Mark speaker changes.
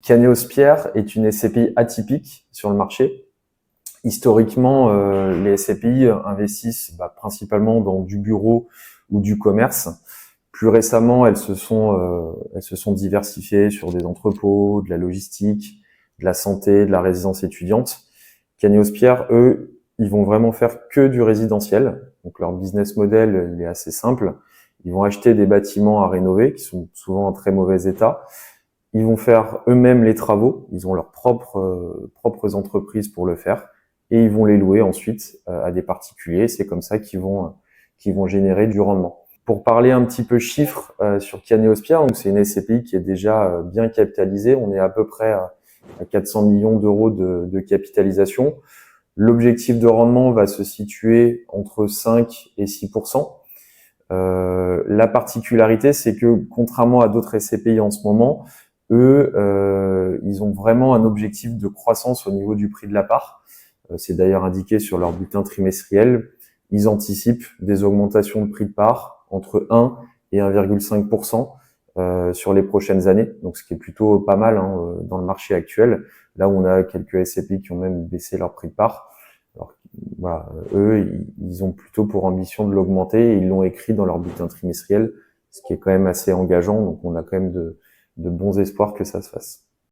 Speaker 1: Caneos-Pierre est une SCPI atypique sur le marché. Historiquement, les SCPI investissent principalement dans du bureau ou du commerce. Plus récemment, elles se sont diversifiées sur des entrepôts, de la logistique, de la santé, de la résidence étudiante. Caneos-Pierre, eux, ils vont vraiment faire que du résidentiel. Donc leur business model, il est assez simple. Ils vont acheter des bâtiments à rénover qui sont souvent en très mauvais état. Ils vont faire eux-mêmes les travaux. Ils ont leurs propres entreprises pour le faire et ils vont les louer ensuite à des particuliers. C'est comme ça qu'ils vont générer du rendement. Pour parler un petit peu chiffres sur Caneos-Pierre, donc c'est une SCPI qui est déjà bien capitalisée. On est à peu près à 400 millions d'euros de capitalisation. L'objectif de rendement va se situer entre 5 et 6%. La particularité, c'est que contrairement à d'autres SCPI en ce moment, eux, ils ont vraiment un objectif de croissance au niveau du prix de la part. C'est d'ailleurs indiqué sur leur bulletin trimestriel. Ils anticipent des augmentations de prix de part entre 1 et 1,5% sur les prochaines années. Donc, ce qui est plutôt pas mal dans le marché actuel. Là où on a quelques SCPI qui ont même baissé leur prix de part. Alors, voilà, eux, ils ont plutôt pour ambition de l'augmenter et ils l'ont écrit dans leur bulletin trimestriel, ce qui est quand même assez engageant. Donc, on a quand même de bons espoirs que ça se fasse.